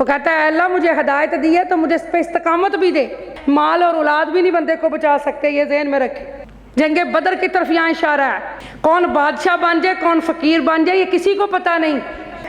تو کہتا ہے اللہ مجھے ہدایت دی ہے تو مجھے اس پہ استقامت بھی دے. مال اور اولاد بھی نہیں بندے کو بچا سکتے، یہ ذہن میں رکھے. جنگ بدر کی طرف یہاں اشارہ ہے. کون بادشاہ بن جائے کون فقیر بن جائے یہ کسی کو پتہ نہیں.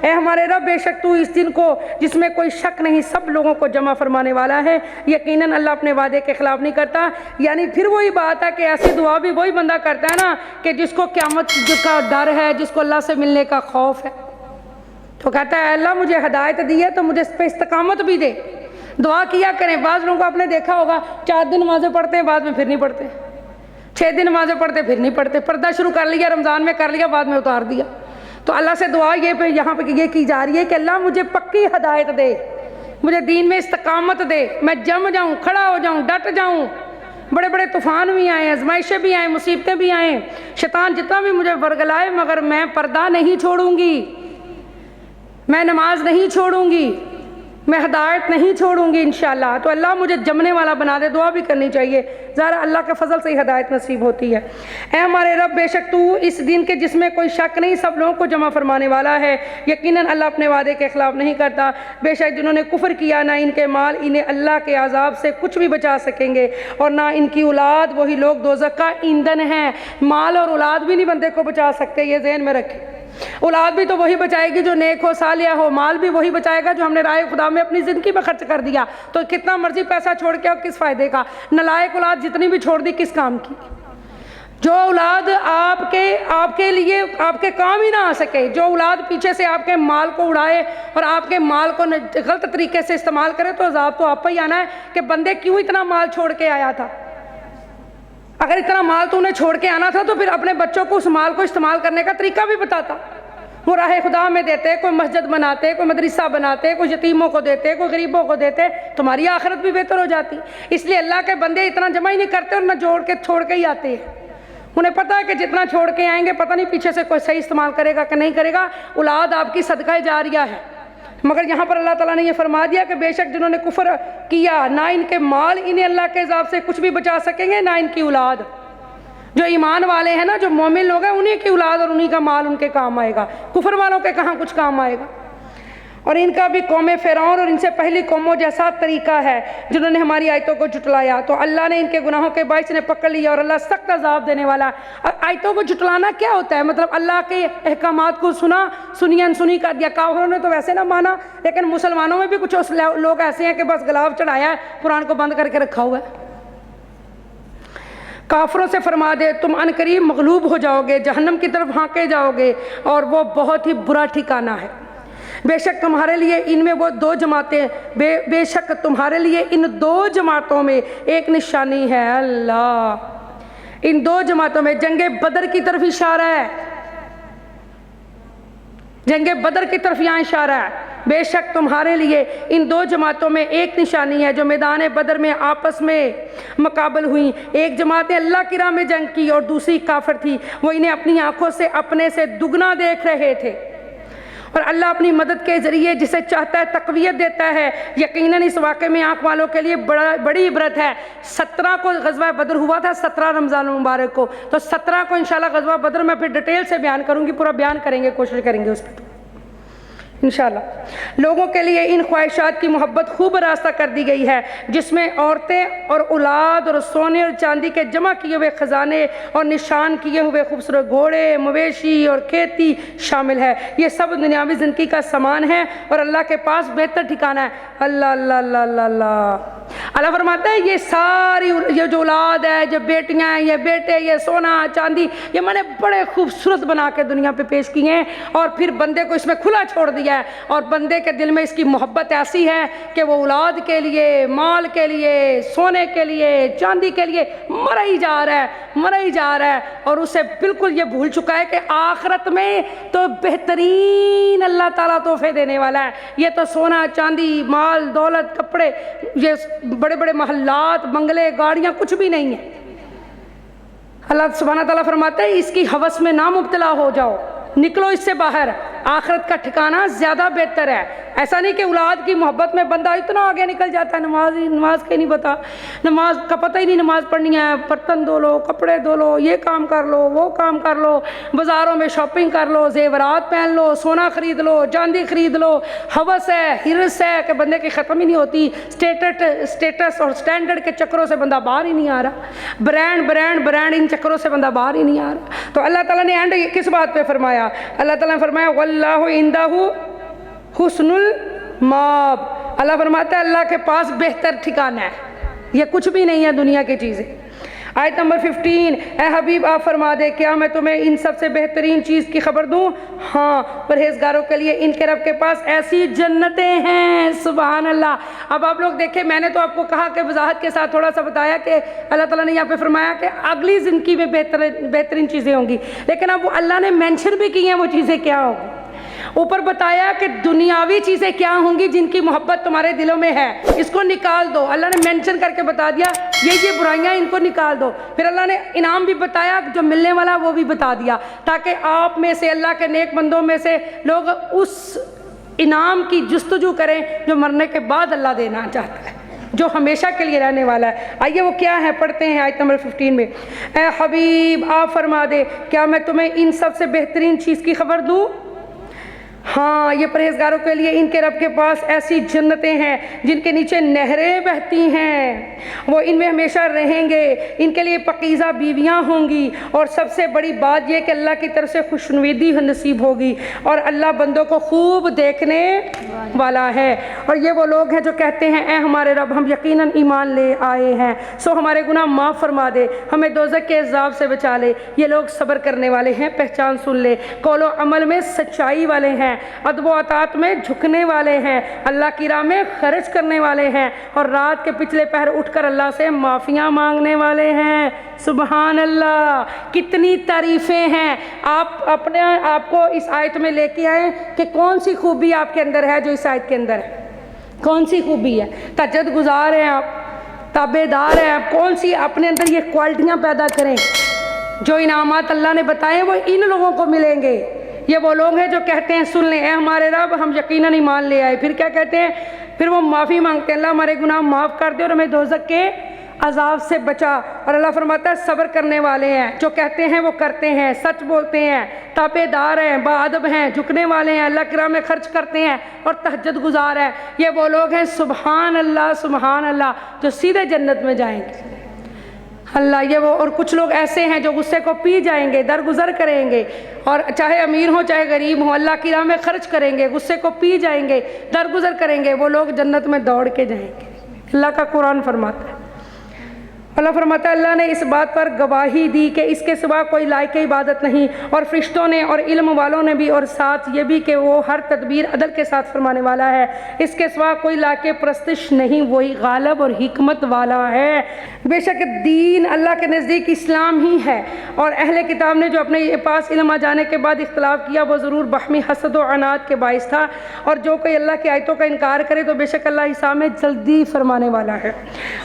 اے ہمارے رب بے شک تو اس دن کو جس میں کوئی شک نہیں سب لوگوں کو جمع فرمانے والا ہے. یقیناً اللہ اپنے وعدے کے خلاف نہیں کرتا. یعنی پھر وہی بات ہے کہ ایسی دعا بھی وہی بندہ کرتا ہے نا کہ جس کو قیامت کا ڈر ہے، جس کو اللہ سے ملنے کا خوف ہے. تو کہتا ہے اللہ مجھے ہدایت دی ہے تو مجھے اس پہ استقامت بھی دے. دعا کیا کریں. بعض لوگوں کو آپ نے دیکھا ہوگا 4 دن نمازیں پڑھتے ہیں بعد میں پھر نہیں پڑھتے، 6 دن نمازیں پڑھتے پھر نہیں پڑھتے. پردہ شروع کر لیا رمضان میں کر لیا بعد میں اتار دیا. تو اللہ سے دعا یہاں پہ یہ کی جا رہی ہے کہ اللہ مجھے پکی ہدایت دے، مجھے دین میں استقامت دے، میں جم جاؤں، کھڑا ہو جاؤں، ڈٹ جاؤں. بڑے بڑے طوفان بھی آئیں، آزمائشیں بھی آئیں، مصیبتیں بھی آئیں، شیطان جتنا بھی مجھے ورگلائے مگر میں پردہ نہیں چھوڑوں گی، میں نماز نہیں چھوڑوں گی، میں ہدایت نہیں چھوڑوں گی انشاءاللہ. تو اللہ مجھے جمنے والا بنا دے. دعا بھی کرنی چاہیے، ظاہر اللہ کے فضل سے ہی ہدایت نصیب ہوتی ہے. اے ہمارے رب بے شک تو اس دن کے جس میں کوئی شک نہیں سب لوگوں کو جمع فرمانے والا ہے. یقیناً اللہ اپنے وعدے کے خلاف نہیں کرتا. بے شک جنہوں نے کفر کیا نہ ان کے مال انہیں اللہ کے عذاب سے کچھ بھی بچا سکیں گے اور نہ ان کی اولاد، وہی لوگ دوزخ کا ایندھن ہیں. مال اور اولاد بھی نہیں بندے کو بچا سکتے، یہ ذہن میں رکھیں. اولاد بھی تو وہی بچائے گی جو نیک ہو صالح ہو، مال بھی وہی بچائے گا جو ہم نے راہ خدا میں اپنی زندگی میں خرچ کر دیا. تو کتنا مرضی پیسہ چھوڑ کے اور کس فائدے کا. نالائق اولاد جتنی بھی چھوڑ دی کس کام کی. جو اولاد آپ کے لیے آپ کے کام ہی نہ آ سکے، جو اولاد پیچھے سے آپ کے مال کو اڑائے اور آپ کے مال کو غلط طریقے سے استعمال کرے تو عذاب تو آپ پہ ہی آنا ہے کہ بندے کیوں اتنا مال چھوڑ کے آیا تھا. اگر اتنا مال تو انہیں چھوڑ کے آنا تھا تو پھر اپنے بچوں کو اس مال کو استعمال کرنے کا طریقہ بھی بتاتا. وہ راہ خدا میں دیتے، کوئی مسجد بناتے، کوئی مدرسہ بناتے، کوئی یتیموں کو دیتے، کوئی غریبوں کو دیتے، تمہاری آخرت بھی بہتر ہو جاتی. اس لیے اللہ کے بندے اتنا جمع ہی نہیں کرتے اور نہ جوڑ کے چھوڑ کے ہی آتے ہیں. انہیں پتہ ہے کہ جتنا چھوڑ کے آئیں گے پتہ نہیں پیچھے سے کوئی صحیح استعمال کرے گا کہ نہیں کرے گا. اولاد آپ کی صدقہ جاریہ ہے. مگر یہاں پر اللہ تعالیٰ نے یہ فرما دیا کہ بے شک جنہوں نے کفر کیا نہ ان کے مال انہیں اللہ کے عذاب سے کچھ بھی بچا سکیں گے، نہ ان کی اولاد. جو ایمان والے ہیں نا، جو مومن لوگ ہیں، انہیں کی اولاد اور انہیں کا مال ان کے کام آئے گا. کفر والوں کے کہاں کچھ کام آئے گا. اور ان کا بھی قوم فرعون اور ان سے پہلی قوموں جیسا طریقہ ہے جنہوں نے ہماری آیتوں کو جھٹلایا. تو اللہ نے ان کے گناہوں کے باعث انہیں پکڑ لیا اور اللہ سخت عذاب دینے والا. آیتوں کو جھٹلانا کیا ہوتا ہے؟ مطلب اللہ کے احکامات کو سنی انسنی کر دیا. کافروں نے تو ویسے نہ مانا، لیکن مسلمانوں میں بھی کچھ لوگ ایسے ہیں کہ بس گلاف چڑھایا ہے، قرآن کو بند کر کے رکھا ہوا ہے. کافروں سے فرما دے تم ان قریب مغلوب ہو جاؤ گے، جہنم کی طرف ہانکے جاؤ گے اور وہ بہت ہی برا ٹھکانہ ہے. بے شک تمہارے لیے ان میں وہ 2 جماعتیں بے شک تمہارے لیے ان 2 جماعتوں میں ایک نشانی ہے. اللہ، ان 2 جماعتوں میں جنگ بدر کی طرف اشارہ ہے. جنگ بدر کی طرف یہاں اشارہ ہے. بے شک تمہارے لیے ان 2 جماعتوں میں ایک نشانی ہے جو میدان بدر میں آپس میں مقابل ہوئیں. ایک جماعت نے اللہ کی راہ میں جنگ کی اور دوسری کافر تھی. وہ انہیں اپنی آنکھوں سے اپنے سے دگنا دیکھ رہے تھے اور اللہ اپنی مدد کے ذریعے جسے چاہتا ہے تقویت دیتا ہے. یقیناً اس واقعے میں آنکھ والوں کے لیے بڑی عبرت ہے. 17 کو غزوہ بدر ہوا تھا، 17 رمضان المبارک کو. تو 17 کو انشاءاللہ غزوہ بدر میں پھر ڈیٹیل سے بیان کروں گی، پورا بیان کریں گے، کوشش کریں گے اس پہ انشاءاللہ. لوگوں کے لیے ان خواہشات کی محبت خوب راستہ کر دی گئی ہے جس میں عورتیں اور اولاد اور سونے اور چاندی کے جمع کیے ہوئے خزانے اور نشان کیے ہوئے خوبصورت گھوڑے، مویشی اور کھیتی شامل ہے. یہ سب دنیاوی زندگی کا سامان ہے اور اللہ کے پاس بہتر ٹھکانہ ہے. اللہ اللہ اللہ اللہ اللہ. اللہ فرماتا ہے یہ ساری یہ جو اولاد ہے، جو بیٹیاں ہیں، یہ بیٹے، یہ سونا چاندی، یہ میں نے بڑے خوبصورت بنا کے دنیا پہ پیش کی ہیں اور پھر بندے کو اس میں کھلا چھوڑ دیا ہے. اور بندے کے دل میں اس کی محبت ایسی ہے کہ وہ اولاد کے لیے، مال کے لیے، سونے کے لیے، چاندی کے لیے مرا ہی جا رہا ہے اور اسے بالکل یہ بھول چکا ہے کہ آخرت میں تو بہترین اللہ تعالیٰ تحفے دینے والا ہے. یہ تو سونا چاندی، مال دولت، کپڑے، یہ بڑے بڑے محلات، بنگلے، گاڑیاں کچھ بھی نہیں ہیں. اللہ سبحانہ تعالیٰ فرماتے ہیں اس کی ہوس میں نہ مبتلا ہو جاؤ. نکلو اس سے باہر، آخرت کا ٹھکانہ زیادہ بہتر ہے۔ ایسا نہیں کہ اولاد کی محبت میں بندہ اتنا آگے نکل جاتا ہے، نماز کا ہی نہیں پتا، نماز کا پتہ ہی نہیں نماز پڑھنی ہے، برتن دھو لو، کپڑے دھو لو، یہ کام کر لو، وہ کام کر لو، بازاروں میں شاپنگ کر لو، زیورات پہن لو، سونا خرید لو، چاندی خرید لو، ہوس ہے، ہرس ہے کہ بندے کی ختم ہی نہیں ہوتی، اسٹیٹس اور سٹینڈرڈ کے چکروں سے بندہ باہر ہی نہیں آ رہا، برانڈ ان چکروں سے بندہ باہر ہی نہیں آ رہا۔ تو اللہ تعالیٰ نے اینڈ کس بات پہ فرمایا؟ اللہ تعالیٰ نے فرمایا واللہ عندہ حسن المآب، اللہ فرماتا ہے اللہ کے پاس بہتر ٹھکانہ ہے، یہ کچھ بھی نہیں ہے دنیا کی چیزیں۔ آیت نمبر 15، اے حبیب آپ فرما دے کیا میں تمہیں ان سب سے بہترین چیز کی خبر دوں؟ ہاں، پرہیزگاروں کے لیے ان کے رب کے پاس ایسی جنتیں ہیں۔ سبحان اللہ۔ اب آپ لوگ دیکھیں، میں نے تو آپ کو کہا کہ وضاحت کے ساتھ تھوڑا سا بتایا کہ اللہ تعالیٰ نے یہاں پہ فرمایا کہ اگلی زندگی میں بہترین چیزیں ہوں گی، لیکن اب وہ اللہ نے مینشن بھی کی ہیں وہ چیزیں کیا ہوں گی۔ اوپر بتایا کہ دنیاوی چیزیں کیا ہوں گی جن کی محبت تمہارے دلوں میں ہے، اس کو نکال دو۔ اللہ نے مینشن کر کے بتا دیا یہ برائیاں ان کو نکال دو۔ پھر اللہ نے انعام بھی بتایا جو ملنے والا وہ بھی بتا دیا، تاکہ آپ میں سے اللہ کے نیک بندوں میں سے لوگ اس انعام کی جستجو کریں جو مرنے کے بعد اللہ دینا چاہتا ہے، جو ہمیشہ کے لیے رہنے والا ہے۔ آئیے وہ کیا ہے، پڑھتے ہیں آیت نمبر 15 میں۔ اے حبیب آپ فرما دے کیا میں تمہیں ان سب سے بہترین چیز کی خبر دوں؟ ہاں، یہ پرہیزگاروں کے لیے ان کے رب کے پاس ایسی جنتیں ہیں جن کے نیچے نہریں بہتی ہیں، وہ ان میں ہمیشہ رہیں گے، ان کے لیے پاکیزہ بیویاں ہوں گی، اور سب سے بڑی بات یہ کہ اللہ کی طرف سے خوشنودی نصیب ہوگی، اور اللہ بندوں کو خوب دیکھنے والا ہے۔ اور یہ وہ لوگ ہیں جو کہتے ہیں اے ہمارے رب ہم یقیناً ایمان لے آئے ہیں، سو ہمارے گناہ معاف فرما دے، ہمیں دوزخ کے عذاب سے بچا لے۔ یہ لوگ صبر کرنے والے ہیں، پہچان سن لے، قول و عمل میں سچائی والے ہیں، ادب و اطاعت میں جھکنے والے ہیں، اللہ کی راہ میں خرچ کرنے والے ہیں، اور رات کے پچھلے پہر اٹھ کر اللہ سے معافیاں مانگنے والے ہیں۔ سبحان اللہ، کتنی تعریفیں ہیں۔ آپ اپنے آپ کو اس آیت میں لے کے آئیں کہ کون سی خوبی آپ کے اندر ہے جو اس آیت کے اندر ہے، کون سی خوبی ہے؟ تہجد گزار ہیں آپ، تابع دار ہیں آپ، کون سی اپنے اندر یہ کوالٹیاں پیدا کریں۔ جو انعامات اللہ نے بتائے وہ ان لوگوں کو ملیں گے۔ یہ وہ لوگ ہیں جو کہتے ہیں سن لیں اے ہمارے رب ہم یقیناً ایمان لے آئے، پھر کیا کہتے ہیں؟ پھر وہ معافی مانگتے ہیں، اللہ ہمارے گناہ معاف کر دے اور ہمیں دوزخ کے عذاب سے بچا۔ اور اللہ فرماتا ہے صبر کرنے والے ہیں، جو کہتے ہیں وہ کرتے ہیں، سچ بولتے ہیں، تابع دار ہیں، باادب ہیں، جھکنے والے ہیں، اللہ کی راہ میں خرچ کرتے ہیں اور تہجد گزار ہیں۔ یہ وہ لوگ ہیں سبحان اللہ جو سیدھے جنت میں جائیں گے۔ اللہ، یہ وہ اور کچھ لوگ ایسے ہیں جو غصے کو پی جائیں گے، درگزر کریں گے، اور چاہے امیر ہوں چاہے غریب ہوں اللہ کی راہ میں خرچ کریں گے، غصے کو پی جائیں گے، درگزر کریں گے، وہ لوگ جنت میں دوڑ کے جائیں گے۔ اللہ کا قرآن فرماتا ہے، اللہ فرماتا ہے اللہ نے اس بات پر گواہی دی کہ اس کے سوا کوئی لائق عبادت نہیں، اور فرشتوں نے اور علم والوں نے بھی، اور ساتھ یہ بھی کہ وہ ہر تدبیر عدل کے ساتھ فرمانے والا ہے، اس کے سوا کوئی لائق پرستش نہیں، وہی غالب اور حکمت والا ہے۔ بے شک دین اللہ کے نزدیک اسلام ہی ہے، اور اہل کتاب نے جو اپنے پاس علم آ جانے کے بعد اختلاف کیا وہ ضرور باہمی حسد و عناد کے باعث تھا، اور جو کوئی اللہ کی آیتوں کا انکار کرے تو بے شک اللہ حساب میں جلدی فرمانے والا ہے۔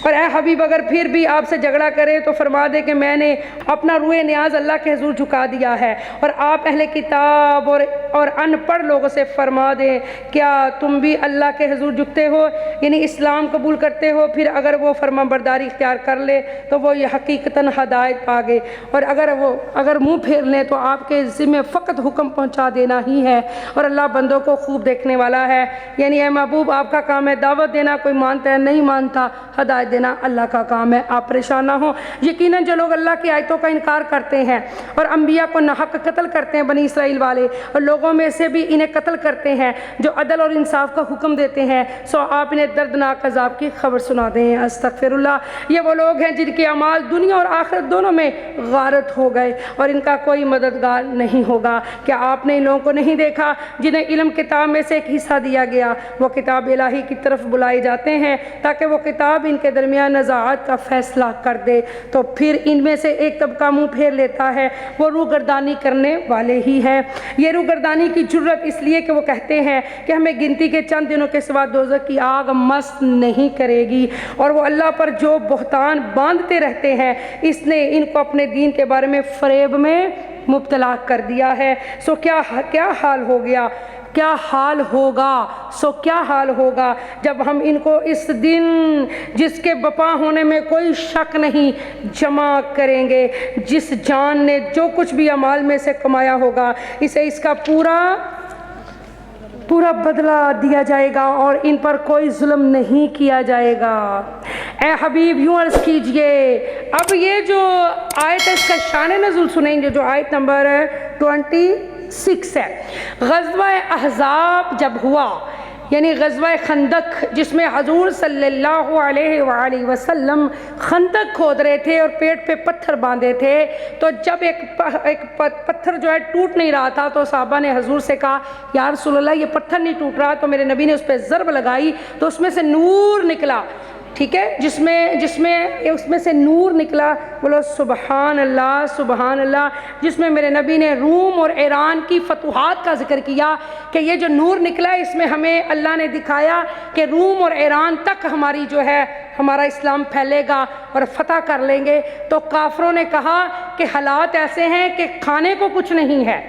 اور اے حبیب اگر پھر بھی آپ سے جھگڑا کرے تو فرما دے کہ میں نے اپنا روئے نیاز اللہ کے حضور جھکا دیا ہے، اور آپ اہل کتاب اور ان پڑھ لوگوں سے فرما دیں کیا تم بھی اللہ کے حضور جھکتے ہو، یعنی اسلام قبول کرتے ہو؟ پھر اگر وہ فرما برداری اختیار کر لے تو وہ یہ حقیقتاً ہدایت پا گئے، اور اگر منہ پھیر لیں تو آپ کے ذمہ فقط حکم پہنچا دینا ہی ہے، اور اللہ بندوں کو خوب دیکھنے والا ہے۔ یعنی اے محبوب آپ کا کام ہے دعوت دینا، کوئی مانتا ہے نہیں مانتا، ہدایت دینا اللہ کا کام ہے، آپ پریشان نہ ہوں۔ یقیناً جو لوگ اللہ کی آیتوں کا انکار کرتے ہیں اور انبیاء کو ناحق قتل کرتے ہیں، بنی اسرائیل والے، اور لوگوں میں سے بھی انہیں قتل کرتے ہیں جو عدل اور انصاف کا حکم دیتے ہیں، سو آپ انہیں دردناک عذاب کی خبر سنا دیں۔ استغفر اللہ، یہ وہ لوگ ہیں جن کے اعمال دنیا اور آخرت دونوں میں غارت ہو گئے اور ان کا کوئی مددگار نہیں ہوگا۔ کیا آپ نے ان لوگوں کو نہیں دیکھا جنہیں علم کتاب میں سے ایک حصہ دیا گیا؟ وہ کتاب الہی کی طرف بلائے جاتے ہیں تاکہ وہ کتاب ان کے درمیان نزاعت کا فیصلہ کر دے، تو پھر ان میں سے ایک طبقہ منہ پھیر لیتا ہے، وہ روگردانی کرنے والے ہی ہیں۔ یہ روگردانی کی جرت اس لیے کہ وہ کہتے ہیں کہ ہمیں گنتی کے چند دنوں کے سوا دوزخ کی آگ مس نہیں کرے گی، اور وہ اللہ پر جو بہتان باندھتے رہتے ہیں اس نے ان کو اپنے دین کے بارے میں فریب میں مبتلا کر دیا ہے۔ سو کیا حال ہو گیا، کیا حال ہوگا، سو کیا حال ہوگا جب ہم ان کو اس دن جس کے بپا ہونے میں کوئی شک نہیں جمع کریں گے، جس جان نے جو کچھ بھی اعمال میں سے کمایا ہوگا اسے اس کا پورا بدلہ دیا جائے گا اور ان پر کوئی ظلم نہیں کیا جائے گا۔ اے حبیب یوں عرض کیجئے، اب یہ جو آیت ہے اس کا شان نزول سنیں گے، جو آیت نمبر 26 ہے۔ غزوہ احزاب جب ہوا، یعنی غزوہ خندق، جس میں حضور صلی اللہ علیہ وآلہ وسلم خندق کھود رہے تھے اور پیٹ پہ پتھر باندھے تھے، تو جب ایک پتھر جو ہے ٹوٹ نہیں رہا تھا تو صحابہ نے حضور سے کہا یا رسول اللہ یہ پتھر نہیں ٹوٹ رہا، تو میرے نبی نے اس پہ ضرب لگائی تو اس میں سے نور نکلا، ٹھیک ہے، جس میں سے نور نکلا، بولو سبحان اللہ سبحان اللہ، جس میں میرے نبی نے روم اور ایران کی فتوحات کا ذکر کیا کہ یہ جو نور نکلا ہے اس میں ہمیں اللہ نے دکھایا کہ روم اور ایران تک ہماری جو ہے ہمارا اسلام پھیلے گا اور فتح کر لیں گے۔ تو کافروں نے کہا کہ حالات ایسے ہیں کہ کھانے کو کچھ نہیں ہے،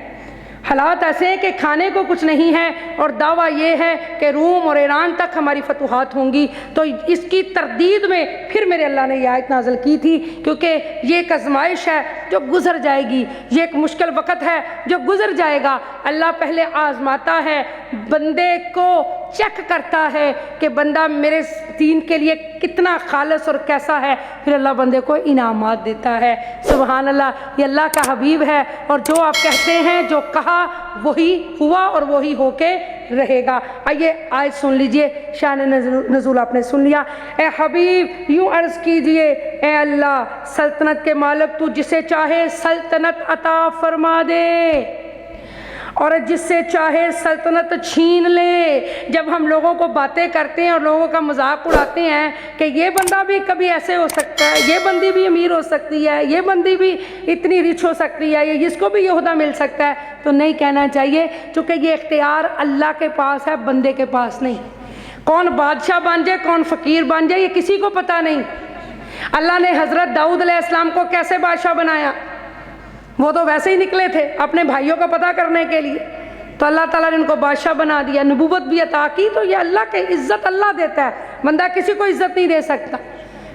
حالات ایسے ہیں کہ کھانے کو کچھ نہیں ہے، اور دعویٰ یہ ہے کہ روم اور ایران تک ہماری فتوحات ہوں گی۔ تو اس کی تردید میں پھر میرے اللہ نے یہ آیت نازل کی تھی، کیونکہ یہ ایک آزمائش ہے جو گزر جائے گی، یہ ایک مشکل وقت ہے جو گزر جائے گا۔ اللہ پہلے آزماتا ہے، بندے کو چیک کرتا ہے کہ بندہ میرے دین کے لیے کتنا خالص اور کیسا ہے، پھر اللہ بندے کو انعامات دیتا ہے۔ سبحان اللہ، یہ اللہ کا حبیب ہے، اور جو آپ کہتے ہیں، جو کہا وہی ہوا اور وہی ہو کے رہے گا۔ آئیے آیت سن لیجئے، شان نزول آپ نے سن لیا۔ اے حبیب یوں عرض کیجئے، اے اللہ سلطنت کے مالک تو جسے چاہے سلطنت عطا فرما دے اور جس سے چاہے سلطنت چھین لے۔ جب ہم لوگوں کو باتیں کرتے ہیں اور لوگوں کا مذاق اڑاتے ہیں کہ یہ بندہ بھی کبھی ایسے ہو سکتا ہے، یہ بندی بھی امیر ہو سکتی ہے، یہ بندی بھی اتنی ریچ ہو سکتی ہے، یہ اس کو بھی یہ عہدہ مل سکتا ہے، تو نہیں کہنا چاہیے، چونکہ یہ اختیار اللہ کے پاس ہے، بندے کے پاس نہیں۔ کون بادشاہ بن جائے، کون فقیر بن جائے، یہ کسی کو پتہ نہیں۔ اللہ نے حضرت داؤد علیہ السلام کو کیسے بادشاہ بنایا؟ وہ تو ویسے ہی نکلے تھے اپنے بھائیوں کا پتہ کرنے کے لیے، تو اللہ تعالیٰ نے ان کو بادشاہ بنا دیا، نبوت بھی عطا کی۔ تو یہ اللہ کی عزت اللہ دیتا ہے، بندہ کسی کو عزت نہیں دے سکتا،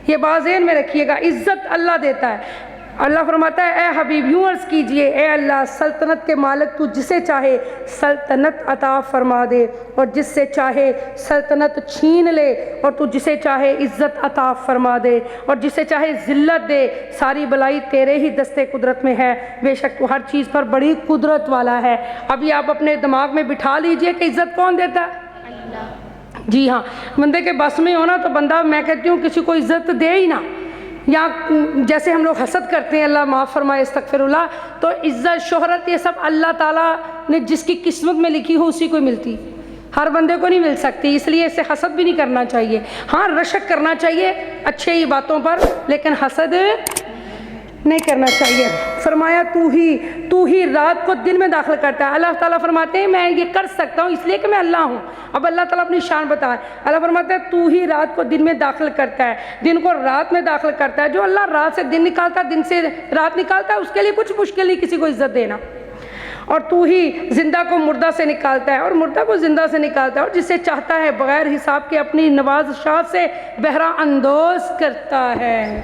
یہ بات ذہن میں رکھیے گا، عزت اللہ دیتا ہے۔ اللہ فرماتا ہے اے حبیب یوں عرض کیجئے، اے اللہ سلطنت کے مالک تو جسے چاہے سلطنت عطا فرما دے اور جس سے چاہے سلطنت چھین لے، اور تو جسے چاہے عزت عطا فرما دے اور جسے چاہے ذلت دے۔ ساری بلائی تیرے ہی دستے قدرت میں ہے، بے شک تو ہر چیز پر بڑی قدرت والا ہے۔ ابھی آپ اپنے دماغ میں بٹھا لیجئے کہ عزت کون دیتا ہے؟ اللہ۔ جی ہاں، بندے کے بس میں ہونا تو بندہ، میں کہتی ہوں کسی کو عزت دے ہی نہ، یا جیسے ہم لوگ حسد کرتے ہیں، اللہ معاف فرمائے استغفر اللہ، تو عزت شہرت یہ سب اللہ تعالیٰ نے جس کی قسمت میں لکھی ہو اسی کو ملتی، ہر بندے کو نہیں مل سکتی، اس لیے اسے حسد بھی نہیں کرنا چاہیے۔ ہاں رشک کرنا چاہیے اچھے ہی باتوں پر، لیکن حسد نہیں کرنا چاہیے۔ فرمایا تو ہی رات کو دن میں داخل کرتا ہے۔ اللہ تعالیٰ فرماتے ہیں میں یہ کر سکتا ہوں اس لیے کہ میں اللہ ہوں۔ اب اللہ تعالیٰ اپنی شان بتائے، اللہ فرماتا ہے تو ہی رات کو دن میں داخل کرتا ہے، دن کو رات میں داخل کرتا ہے۔ جو اللہ رات سے دن نکالتا ہے، دن سے رات نکالتا ہے، اس کے لیے کچھ مشکل نہیں کسی کو عزت دینا۔ اور تو ہی زندہ کو مردہ سے نکالتا ہے اور مردہ کو زندہ سے نکالتا ہے، اور جسے چاہتا ہے بغیر حساب کے اپنی نوازشات سے بہرہ اندوز کرتا ہے۔